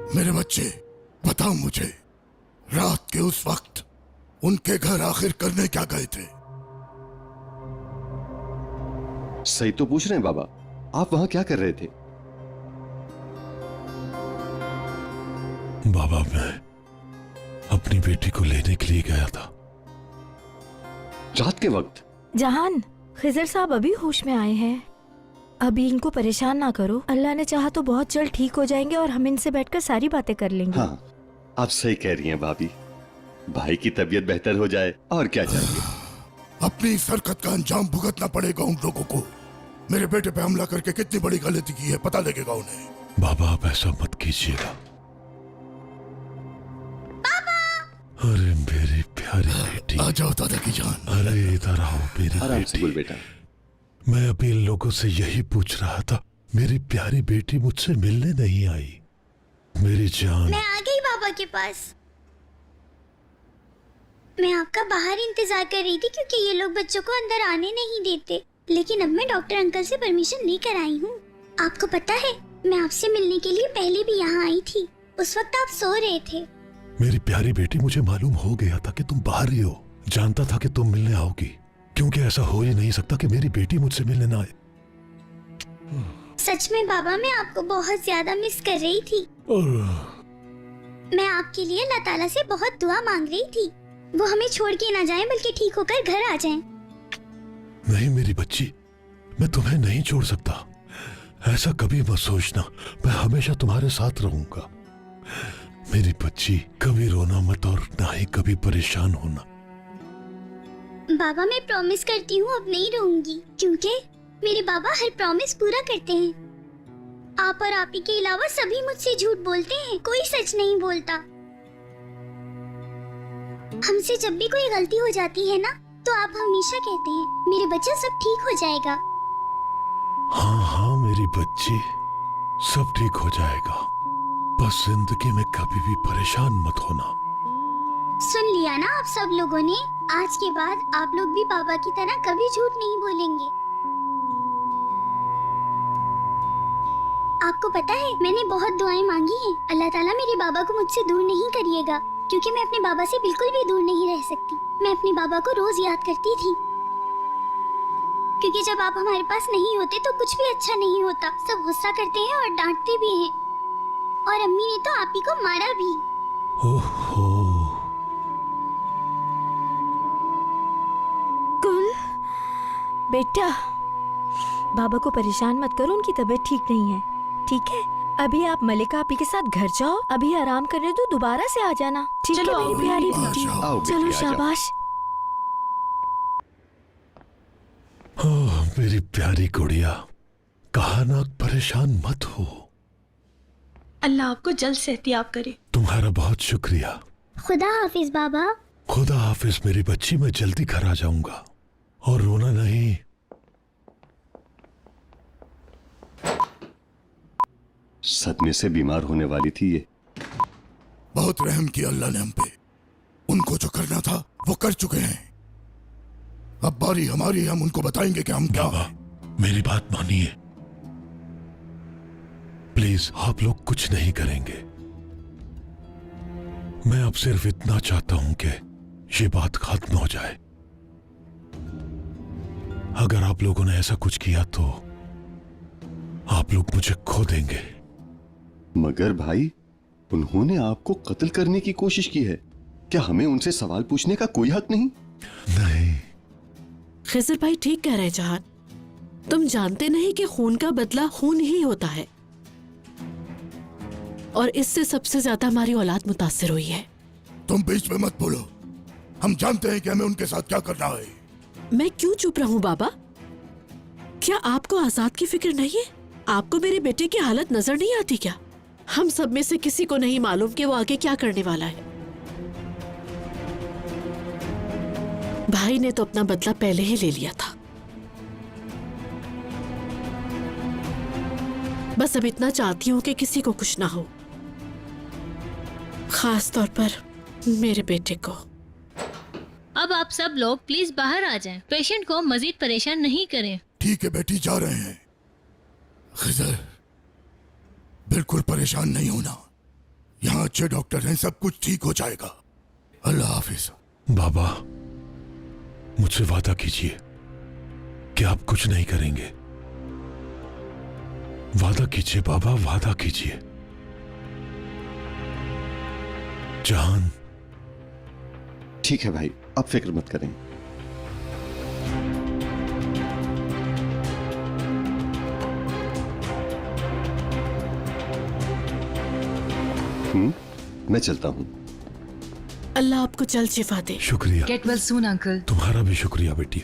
मेरे बच्चे, बताओ मुझे, रात के उस वक्त उनके घर आखिर करने क्या गए थे? सही तो पूछ रहे हैं बाबा, आप वहां क्या कर रहे थे? बाबा, मैं अपनी बेटी को लेने के लिए गया था। रात के वक्त? जहान, खिजर साहब अभी होश में आए हैं। अभी इनको परेशान ना करो। अल्लाह ने चाहा तो बहुत जल्द ठीक हो जाएंगे और हम इनसे बैठकर सारी बातें कर लेंगे। हाँ, आप सही कह रही हैं भाभी। भाई की तबीयत बेहतर हो जाए और क्या चाहिए। अपनी इस हरकत का अंजाम भुगतना पड़ेगा उन लोगों को। मेरे बेटे पे हमला करके कितनी बड़ी गलती की है पता लगेगा उन्हें। बाबा, आप ऐसा मत कीजिएगा। अरे मेरी प्यारी बेटी, आ जाओ दादा की जान। अरे इधर आओ मेरी आराम से बोल बेटी। बेटा। मैं अभी इन लोगों से यही पूछ रहा था, मेरी प्यारी बेटी मुझसे मिलने नहीं आई। मेरी जान। मैं आ गई बाबा के पास। मैं आपका बाहर इंतजार कर रही थी क्योंकि ये लोग बच्चों को अंदर आने नहीं देते। लेकिन अब मैं डॉक्टर अंकल से परमिशन लेकर आई हूँ। आपको पता है, मैं आपसे मिलने के लिए पहले भी यहाँ आई थी। उस वक्त आप सो रहे थे। मेरी प्यारी बेटी, मुझे मालूम हो गया था कि तुम बाहर ही हो। जानता था कि तुम मिलने आओगी, क्योंकि ऐसा हो ही नहीं सकता कि मेरी बेटी मुझसे मिलने ना आए। सच में बाबा, मैं आपको बहुत ज्यादा मिस कर रही थी। मैं आपके लिए अल्लाह ताला से बहुत दुआ मांग रही थी, वो हमें छोड़ के ना जाएं बल्कि ठीक होकर घर आ जाएं। नहीं मेरी बच्ची, मैं तुम्हें नहीं छोड़ सकता। ऐसा कभी मत सोचना, मैं हमेशा तुम्हारे साथ रहूंगा। मेरी बच्ची, कभी रोना मत और ना ही कभी परेशान होना। बाबा, मैं प्रॉमिस करती हूँ अब नहीं रहूंगी, क्योंकि मेरे बाबा हर प्रॉमिस पूरा करते हैं। आप और आप ही के अलावा सभी मुझसे झूठ बोलते हैं, कोई सच नहीं बोलता। हमसे जब भी कोई गलती हो जाती है ना, तो आप हमेशा कहते हैं, मेरे बच्चे सब ठीक हो जाएगा। हाँ हाँ मेरी बच्ची, सब ठीक हो जाएगा। बस जिंदगी में कभी भी परेशान मत होना। सुन लिया ना आप सब लोगों ने, आज के बाद आप लोग भी बाबा की तरह कभी झूठ नहीं बोलेंगे। आपको पता है, मैंने बहुत दुआएं मांगी हैं। अल्लाह ताला मेरे बाबा को मुझसे दूर नहीं करिएगा, क्योंकि मैं अपने बाबा से बिल्कुल भी दूर नहीं रह सकती। मैं अपने बाबा को रोज याद करती थी, क्योंकि जब आप हमारे पास नहीं होते तो कुछ भी अच्छा नहीं होता। सब गुस्सा करते हैं और डांटते भी हैं, और अम्मी ने तो आप ही को मारा भी। ओहो। कुल बेटा, बाबा को परेशान मत करो, उनकी तबीयत ठीक नहीं है। ठीक है, अभी आप मलिका आपी के साथ घर जाओ, अभी आराम करने दो, दोबारा से आ जाना। ठीक है मेरी प्यारी बेटी, चलो शाबाश। ओह मेरी प्यारी गुड़िया, कहा ना परेशान मत हो। अल्लाह आपको जल्द सेहतियाब करे। तुम्हारा बहुत शुक्रिया। खुदा हाफिज बाबा। खुदा हाफिज मेरी बच्ची, मैं जल्दी घर आ जाऊंगा। और रोना नहीं। सदमे से बीमार होने वाली थी ये। बहुत रहम किया अल्लाह ने हम पे। उनको जो करना था वो कर चुके हैं। अब बारी हमारी है, हम उनको बताएंगे कि हम क्या बाबा, मेरी बात मानिए। प्लीज, आप लोग कुछ नहीं करेंगे। मैं अब सिर्फ इतना चाहता हूं कि ये बात खत्म हो जाए। अगर आप लोगों ने ऐसा कुछ किया तो आप लोग मुझे खो देंगे। मगर भाई, उन्होंने आपको कत्ल करने की कोशिश की है, क्या हमें उनसे सवाल पूछने का कोई हक नहीं? नहीं। खिजर भाई ठीक कह रहे जहान, तुम जानते नहीं कि खून का बदला खून ही होता है, और इससे सबसे ज्यादा हमारी औलाद मुतासिर हुई है। तुम बीच में मत बोलो, हम जानते हैं कि हमें उनके साथ क्या करना है। मैं क्यों चुप रहूं बाबा? क्या आपको आजाद की फिक्र नहीं है? आपको मेरे बेटे की हालत नजर नहीं आती क्या? हम सब में से किसी को नहीं मालूम कि वो आगे क्या करने वाला है। भाई ने तो अपना बदला पहले ही ले लिया था। बस अब इतना चाहती हूँ कि किसी को कुछ ना हो, खास तौर पर मेरे बेटे को। अब आप सब लोग प्लीज बाहर आ जाएं। पेशेंट को मजीद परेशान नहीं करें। ठीक है बेटी, जा रहे हैं। खिजर, बिल्कुल परेशान नहीं होना। अच्छे डॉक्टर हैं, सब कुछ ठीक हो जाएगा। अल्लाह हाफिज। बाबा, मुझसे वादा कीजिए कि आप कुछ नहीं करेंगे। वादा कीजिए बाबा, वादा कीजिए। जहान। ठीक है भाई, आप फिक्र मत करें। मैं चलता हूँ। अल्लाह आपको जल्द शिफा दे। शुक्रिया। Get well soon, uncle. तुम्हारा भी शुक्रिया बेटी।